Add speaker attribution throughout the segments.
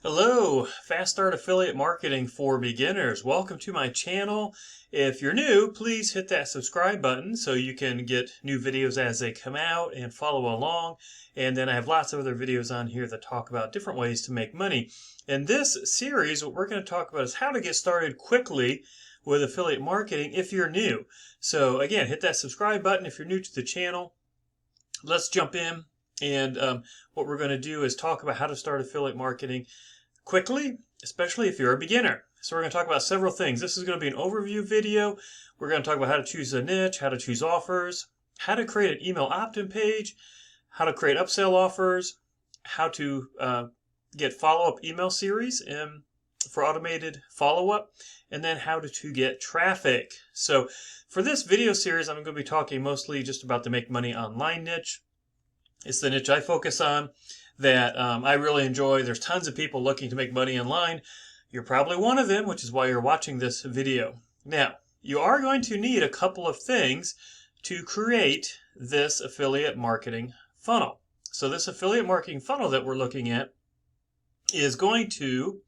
Speaker 1: Hello, Fast Start Affiliate Marketing for Beginners. Welcome to my channel. If you're new, please hit that subscribe button so you can get new videos as they come out and follow along. And then I have lots of other videos on here that talk about different ways to make money. In this series, what we're going to talk about is how to get started quickly with affiliate marketing if you're new. So again, hit that subscribe button if you're new to the channel. Let's jump in. And what we're going to do is talk about how to start affiliate marketing quickly, especially if you're a beginner. So we're going to talk about several things. This is going to be an overview video. We're going to talk about how to choose a niche, how to choose offers, how to create an email opt-in page, how to create upsell offers, how to get follow-up email series for automated follow-up, and then how to get traffic. So for this video series, I'm going to be talking mostly just about the make money online niche. It's the niche I focus on that I really enjoy. There's tons of people looking to make money online. You're probably one of them, which is why you're watching this video. Now, you are going to need a couple of things to create this affiliate marketing funnel. So this affiliate marketing funnel that we're looking at is going to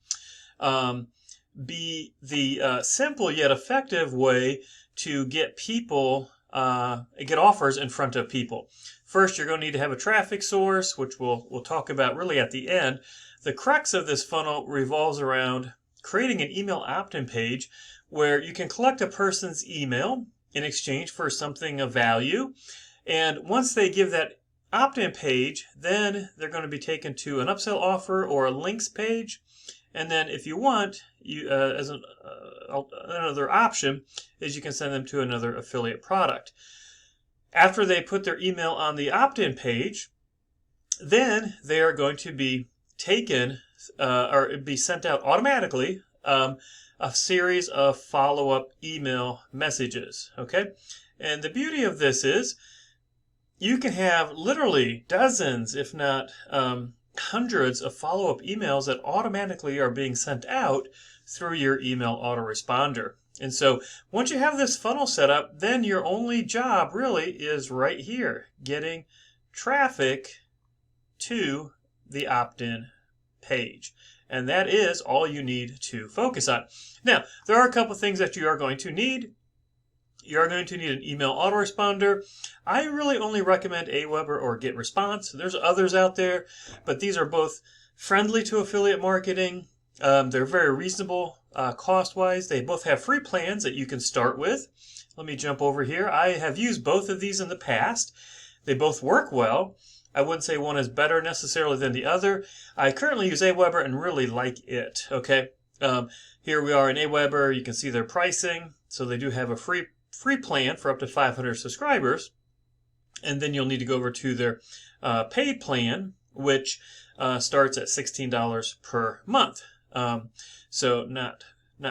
Speaker 1: be the simple yet effective way to get people get offers in front of people. First, you're going to need to have a traffic source, which we'll talk about really at the end. The crux of this funnel revolves around creating an email opt-in page where you can collect a person's email in exchange for something of value. And once they give that opt-in page, then they're going to be taken to an upsell offer or a links page. And then if you want, another option is you can send them to another affiliate product. After they put their email on the opt-in page, then they are going to be taken or be sent out automatically a series of follow-up email messages. Okay, and the beauty of this is you can have literally dozens, if not hundreds of follow-up emails that automatically are being sent out through your email autoresponder. And so once you have this funnel set up, then your only job really is right here, getting traffic to the opt-in page. And that is all you need to focus on. Now, there are a couple things that you are going to need. You are going to need an email autoresponder. I really only recommend Aweber or GetResponse. There's others out there, but these are both friendly to affiliate marketing. They're very reasonable cost-wise. They both have free plans that you can start with. Let me jump over here. I have used both of these in the past. They both work well. I wouldn't say one is better necessarily than the other. I currently use Aweber and really like it. Okay, here we are in Aweber. You can see their pricing. So they do have a free plan for up to 500 subscribers. And then you'll need to go over to their paid plan, which starts at $16 per month. So not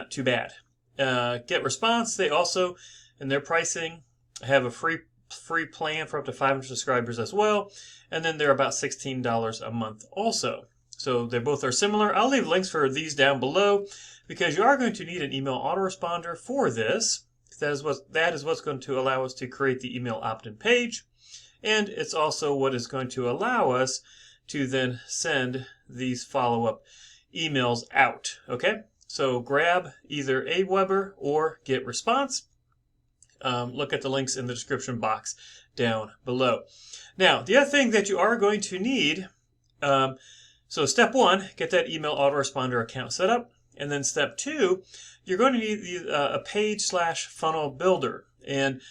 Speaker 1: too bad. GetResponse, they also, in their pricing, have a free plan for up to 500 subscribers as well. And then they're about $16 a month also. So they both are similar. I'll leave links for these down below because you are going to need an email autoresponder for this. That is what's going to allow us to create the email opt-in page. And it's also what is going to allow us to then send these follow-up emails out. Okay, so grab either Aweber or GetResponse. Look at the links in the description box down below. Now, the other thing that you are going to need, so step one, get that email autoresponder account set up. And then step two, you're going to need a page/funnel builder. And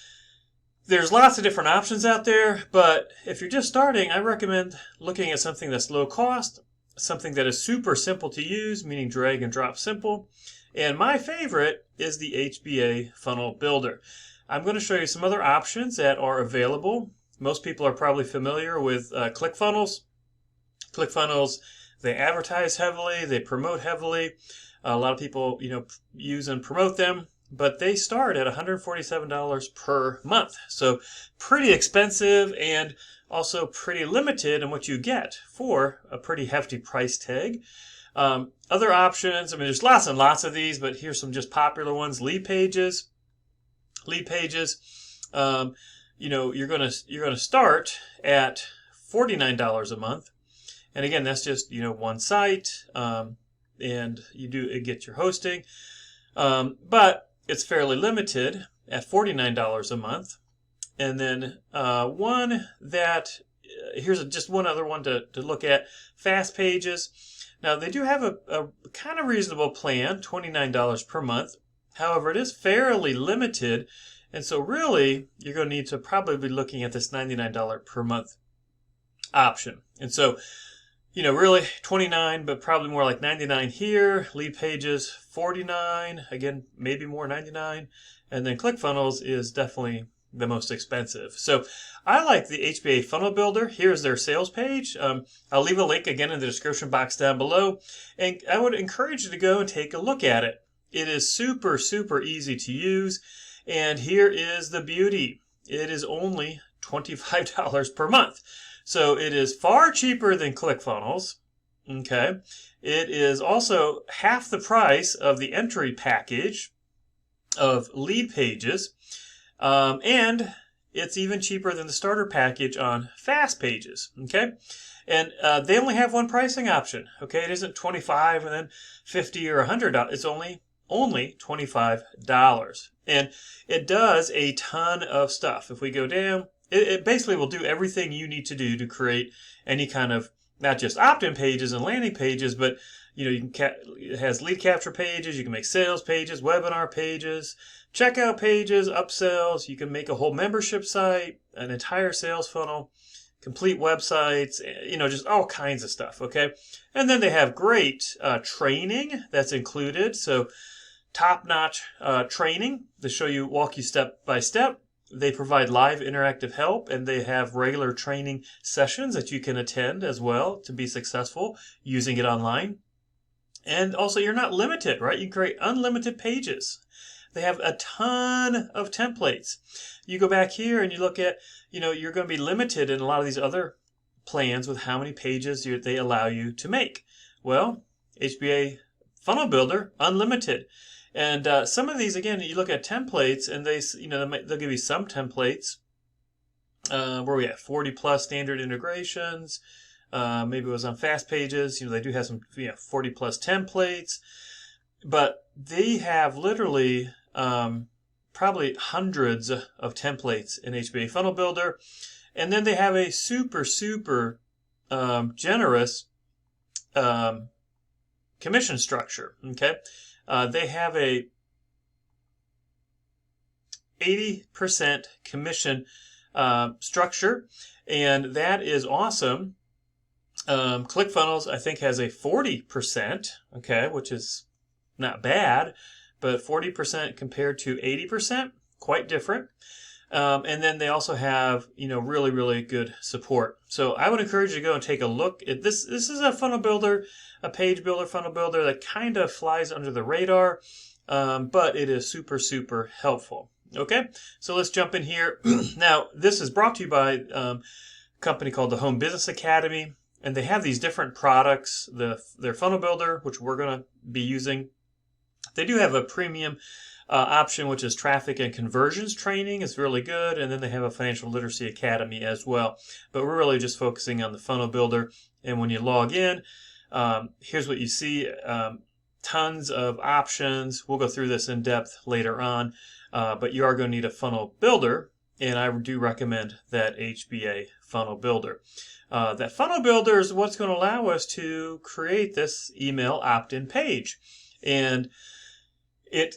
Speaker 1: there's lots of different options out there, but if you're just starting, I recommend looking at something that's low cost, something that is super simple to use, meaning drag and drop simple. And my favorite is the HBA Funnel Builder. I'm going to show you some other options that are available. Most people are probably familiar with ClickFunnels. ClickFunnels, they advertise heavily, they promote heavily. A lot of people, use and promote them, but they start at $147 per month. So pretty expensive and also pretty limited in what you get for a pretty hefty price tag. Other options, there's lots and lots of these, but here's some just popular ones. Leadpages. You're going to start at $49 a month. And again, that's just, one site, and you get your hosting. But it's fairly limited at $49 a month. And then here's just one other one to look at, Fast Pages. Now, they do have a kind of reasonable plan, $29 per month. However, it is fairly limited, and so really, you're going to need to probably be looking at this $99 per month option. And so, really $29, but probably more like $99 here. Lead Pages, $49. Again, maybe more, $99. And then ClickFunnels is definitely the most expensive. So I like the HBA Funnel Builder. Here's their sales page. I'll leave a link again in the description box down below. And I would encourage you to go and take a look at it. It is super, super easy to use. And here is the beauty. It is only $25 per month. So it is far cheaper than ClickFunnels. Okay. It is also half the price of the entry package of Lead Pages. And it's even cheaper than the starter package on Fast Pages. Okay. And they only have one pricing option. Okay. It isn't $25 and then $50 or $100. It's only $25. And it does a ton of stuff. If we go down, it basically will do everything you need to do to create any kind of, not just opt-in pages and landing pages, but it has lead capture pages, you can make sales pages, webinar pages, checkout pages, upsells, you can make a whole membership site, an entire sales funnel, complete websites, just all kinds of stuff, okay? And then they have great training that's included, so top-notch training to walk you step by step. They provide live interactive help, and they have regular training sessions that you can attend as well to be successful using it online. And also, you're not limited, right? You can create unlimited pages. They have a ton of templates. You go back here and you look at, you're going to be limited in a lot of these other plans with how many pages they allow you to make. Well, HBA Funnel Builder, unlimited. And some of these, again, you look at templates, and they'll give you some templates where we have 40 plus standard integrations. Maybe it was on Fast Pages. They do have some 40 plus templates, but they have literally probably hundreds of templates in HBA Funnel Builder, and then they have a super, super generous commission structure. Okay. They have a 80% commission structure, and that is awesome. ClickFunnels, I think, has a 40%, okay, which is not bad, but 40% compared to 80%, quite different. And then they also have, really, really good support. So I would encourage you to go and take a look at this. This is a funnel builder, a page builder, funnel builder that kind of flies under the radar, but it is super, super helpful. Okay, so let's jump in here. Now, this is brought to you by a company called the Home Business Academy, and they have these different products. Their funnel builder, which we're going to be using. They do have a premium option, which is traffic and conversions training. It's really good. And then they have a financial literacy academy as well. But we're really just focusing on the funnel builder. And when you log in, here's what you see. Tons of options. We'll go through this in depth later on. But you are going to need a funnel builder. And I do recommend that HBA funnel builder. That funnel builder is what's going to allow us to create this email opt-in page. And it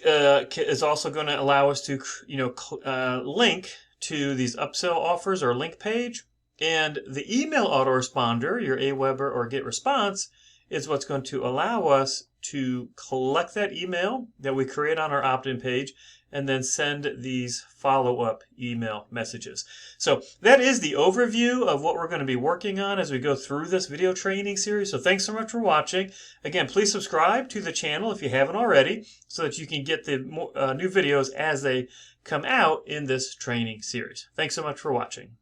Speaker 1: is also going to allow us to, link to these upsell offers or link page. And the email autoresponder, your Aweber or GetResponse, is what's going to allow us to collect that email that we create on our opt-in page and then send these follow-up email messages. So that is the overview of what we're going to be working on as we go through this video training series. So thanks so much for watching. Again, please subscribe to the channel if you haven't already so that you can get the new videos as they come out in this training series. Thanks so much for watching.